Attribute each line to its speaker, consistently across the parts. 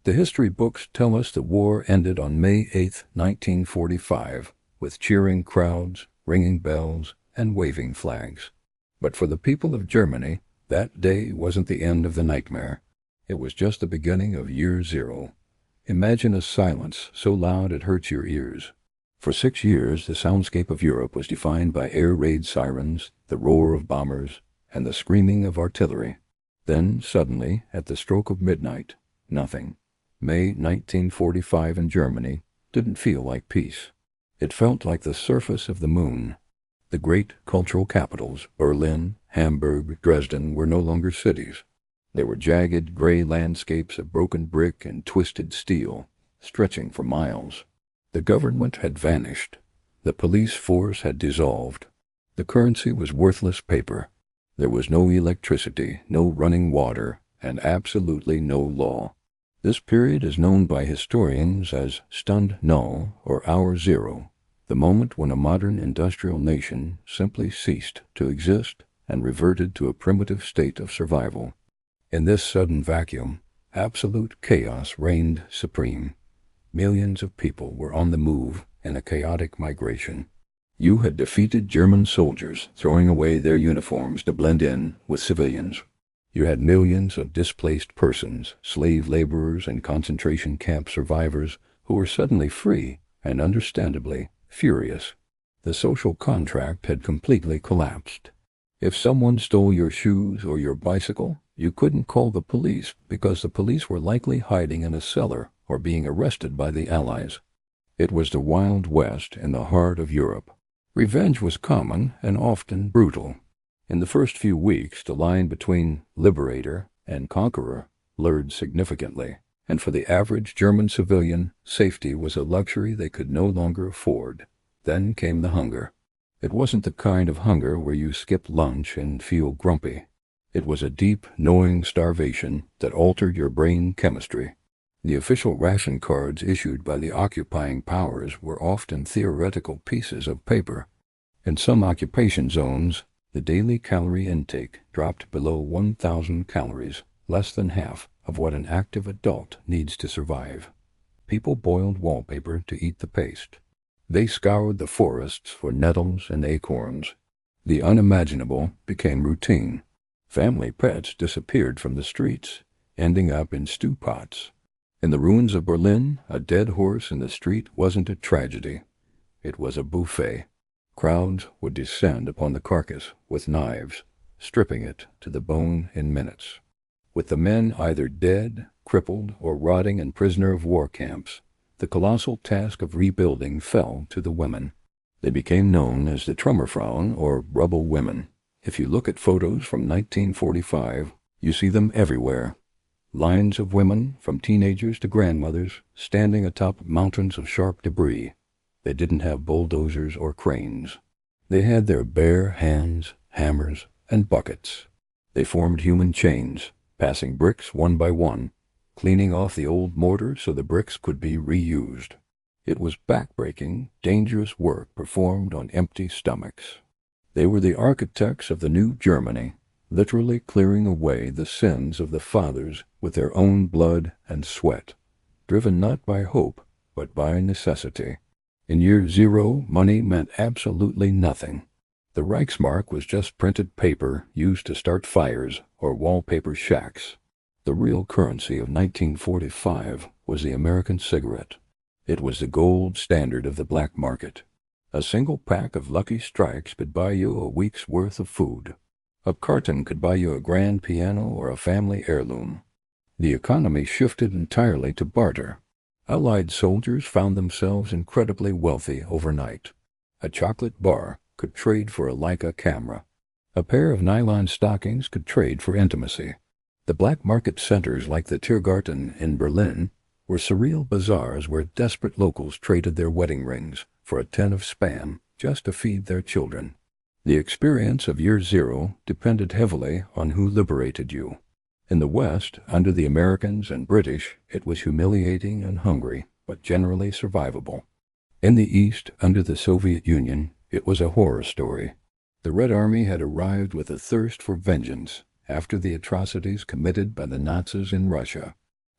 Speaker 1: The history books tell us the war ended on May 8, 1945, with cheering crowds, ringing bells, and waving flags. But for the people of Germany, that day wasn't the end of the nightmare. It was just the beginning of year zero. Imagine a silence so loud it hurts your ears. For 6 years, the soundscape of Europe was defined by air raid sirens, the roar of bombers, and the screaming of artillery. Then, suddenly, at the stroke of midnight, nothing. May 1945 in Germany didn't feel like peace. It felt like the surface of the moon. The great cultural capitals, Berlin, Hamburg, Dresden, were no longer cities. They were jagged, gray landscapes of broken brick and twisted steel, stretching for miles. The government had vanished. The police force had dissolved. The currency was worthless paper. There was no electricity, no running water, and absolutely no law. This period is known by historians as Stunde Null, or Hour Zero, the moment when a modern industrial nation simply ceased to exist and reverted to a primitive state of survival. In this sudden vacuum, absolute chaos reigned supreme. Millions of people were on the move in a chaotic migration. You had defeated German soldiers throwing away their uniforms to blend in with civilians. You had millions of displaced persons, slave laborers and concentration camp survivors who were suddenly free and understandably furious. The social contract had completely collapsed. If someone stole your shoes or your bicycle, you couldn't call the police because the police were likely hiding in a cellar or being arrested by the Allies. It was the Wild West in the heart of Europe. Revenge was common and often brutal. In the first few weeks, the line between liberator and conqueror blurred significantly, and for the average German civilian, safety was a luxury they could no longer afford. Then came the hunger. It wasn't the kind of hunger where you skip lunch and feel grumpy. It was a deep, knowing starvation that altered your brain chemistry. The official ration cards issued by the occupying powers were often theoretical pieces of paper. In some occupation zones, the daily calorie intake dropped below 1,000 calories, less than half of what an active adult needs to survive. People boiled wallpaper to eat the paste. They scoured the forests for nettles and acorns. The unimaginable became routine. Family pets disappeared from the streets, ending up in stew pots. In the ruins of Berlin, a dead horse in the street wasn't a tragedy. It was a buffet. Crowds would descend upon the carcass with knives, stripping it to the bone in minutes. With the men either dead, crippled, or rotting in prisoner-of-war camps, the colossal task of rebuilding fell to the women. They became known as the Trümmerfrauen, or rubble women. If you look at photos from 1945, you see them everywhere. Lines of women, from teenagers to grandmothers, standing atop mountains of sharp debris. They didn't have bulldozers or cranes. They had their bare hands, hammers, and buckets. They formed human chains, passing bricks one by one, cleaning off the old mortar so the bricks could be reused. It was backbreaking, dangerous work performed on empty stomachs. They were the architects of the new Germany, literally clearing away the sins of the fathers with their own blood and sweat, driven not by hope, but by necessity. In year zero, money meant absolutely nothing. The Reichsmark was just printed paper used to start fires or wallpaper shacks. The real currency of 1945 was the American cigarette. It was the gold standard of the black market. A single pack of Lucky Strikes could buy you a week's worth of food. A carton could buy you a grand piano or a family heirloom. The economy shifted entirely to barter. Allied soldiers found themselves incredibly wealthy overnight. A chocolate bar could trade for a Leica camera. A pair of nylon stockings could trade for intimacy. The black market centers like the Tiergarten in Berlin were surreal bazaars where desperate locals traded their wedding rings for a tin of Spam just to feed their children. The experience of year zero depended heavily on who liberated you. In the West, under the Americans and British, it was humiliating and hungry, but generally survivable. In the East, under the Soviet Union, it was a horror story. The Red Army had arrived with a thirst for vengeance after the atrocities committed by the Nazis in Russia.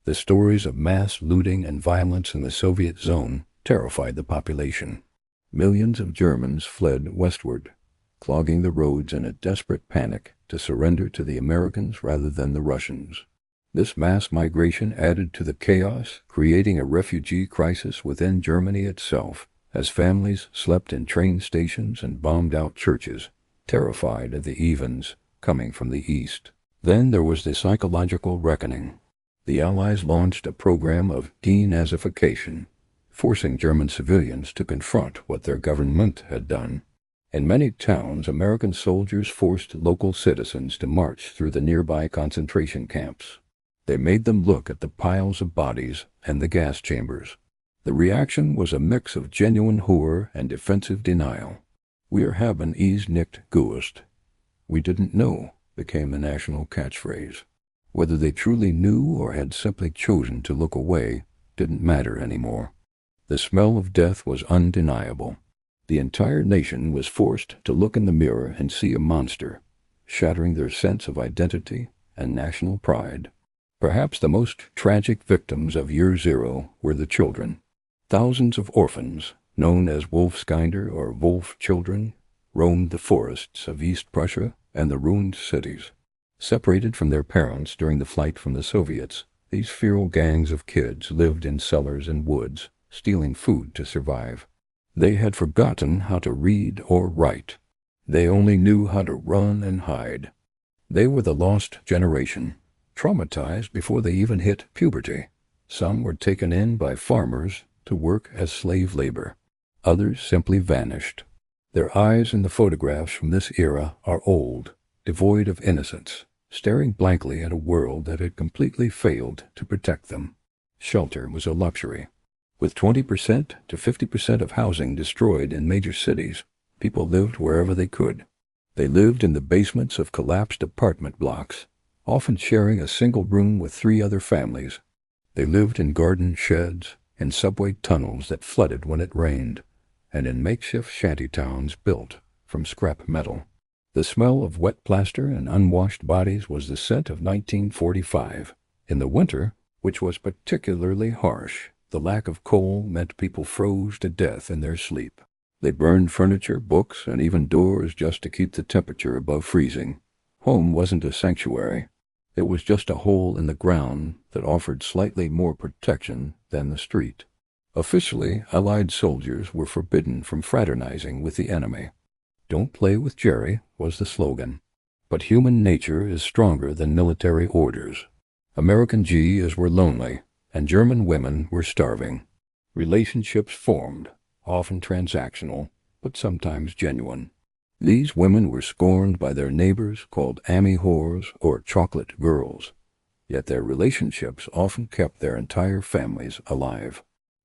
Speaker 1: The stories of mass looting and violence in the Soviet zone terrified the population. Millions of Germans fled westward, clogging the roads in a desperate panic to surrender to the Americans rather than the Russians. This mass migration added to the chaos, creating a refugee crisis within Germany itself, as families slept in train stations and bombed out churches, terrified of the Evens coming from the east. Then there was the psychological reckoning. The Allies launched a program of denazification, forcing German civilians to confront what their government had done. In many towns, American soldiers forced local citizens to march through the nearby concentration camps. They made them look at the piles of bodies and the gas chambers. The reaction was a mix of genuine horror and defensive denial. "Wir haben es nicht gewusst." "We didn't know," became the national catchphrase. Whether they truly knew or had simply chosen to look away didn't matter anymore. The smell of death was undeniable. The entire nation was forced to look in the mirror and see a monster, shattering their sense of identity and national pride. Perhaps the most tragic victims of Year Zero were the children. Thousands of orphans, known as Wolfskinder or wolf children, roamed the forests of East Prussia and the ruined cities. Separated from their parents during the flight from the Soviets, these feral gangs of kids lived in cellars and woods, stealing food to survive. They had forgotten how to read or write. They only knew how to run and hide. They were the lost generation, traumatized before they even hit puberty. Some were taken in by farmers to work as slave labor. Others simply vanished. Their eyes in the photographs from this era are old, devoid of innocence, staring blankly at a world that had completely failed to protect them. Shelter was a luxury. With 20% to 50% of housing destroyed in major cities, people lived wherever they could. They lived in the basements of collapsed apartment blocks, often sharing a single room with 3 other families. They lived in garden sheds, in subway tunnels that flooded when it rained, and in makeshift shantytowns built from scrap metal. The smell of wet plaster and unwashed bodies was the scent of 1945. In the winter, which was particularly harsh, the lack of coal meant people froze to death in their sleep. They burned furniture, books, and even doors just to keep the temperature above freezing. Home wasn't a sanctuary. It was just a hole in the ground that offered slightly more protection than the street. Officially, Allied soldiers were forbidden from fraternizing with the enemy. "Don't play with Jerry" was the slogan. But human nature is stronger than military orders. American GIs were lonely, and German women were starving. Relationships formed, often transactional, but sometimes genuine. These women were scorned by their neighbors, called Ami whores or chocolate girls. Yet their relationships often kept their entire families alive.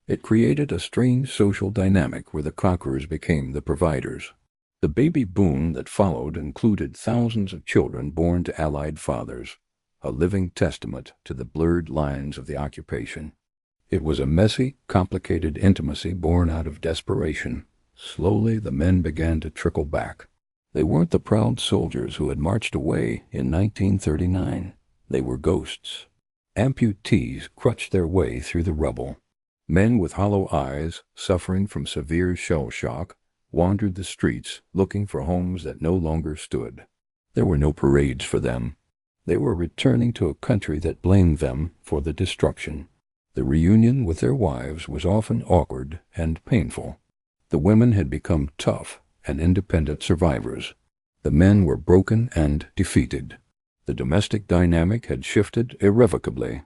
Speaker 1: It created a strange social dynamic where the conquerors became the providers. The baby boom that followed included thousands of children born to Allied fathers, a living testament to the blurred lines of the occupation. It was a messy, complicated intimacy born out of desperation. Slowly the men began to trickle back. They weren't the proud soldiers who had marched away in 1939. They were ghosts. Amputees crutched their way through the rubble. Men with hollow eyes, suffering from severe shell shock, wandered the streets looking for homes that no longer stood. There were no parades for them. They were returning to a country that blamed them for the destruction. The reunion with their wives was often awkward and painful. The women had become tough and independent survivors. The men were broken and defeated. The domestic dynamic had shifted irrevocably.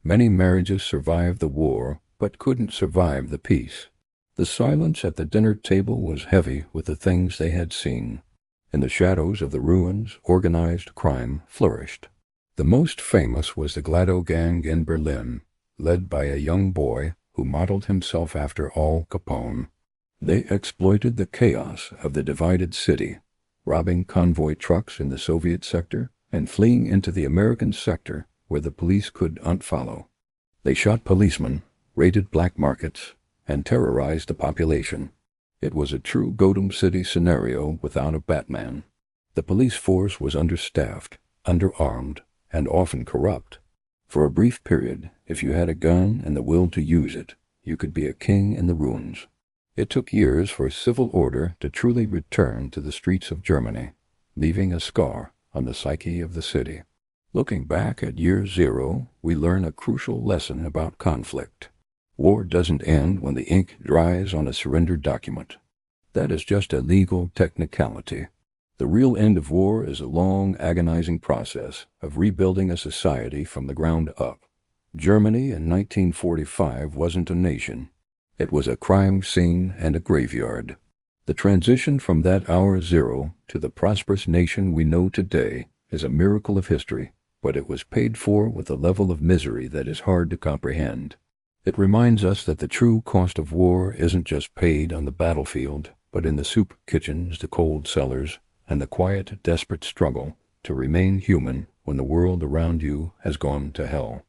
Speaker 1: Many marriages survived the war, but couldn't survive the peace. The silence at the dinner table was heavy with the things they had seen. In the shadows of the ruins, organized crime flourished. The most famous was the Gladdo gang in Berlin, led by a young boy who modeled himself after Al Capone. They exploited the chaos of the divided city, robbing convoy trucks in the Soviet sector and fleeing into the American sector where the police couldn't follow. They shot policemen, raided black markets, and terrorized the population. It was a true Gotham City scenario without a Batman. The police force was understaffed, underarmed, and often corrupt. For a brief period, if you had a gun and the will to use it, you could be a king in the ruins. It took years for civil order to truly return to the streets of Germany, leaving a scar on the psyche of the city. Looking back at year zero, we learn a crucial lesson about conflict. War doesn't end when the ink dries on a surrender document. That is just a legal technicality. The real end of war is a long, agonizing process of rebuilding a society from the ground up. Germany in 1945 wasn't a nation. It was a crime scene and a graveyard. The transition from that hour zero to the prosperous nation we know today is a miracle of history, but it was paid for with a level of misery that is hard to comprehend. It reminds us that the true cost of war isn't just paid on the battlefield, but in the soup kitchens, the cold cellars, and the quiet, desperate struggle to remain human when the world around you has gone to hell.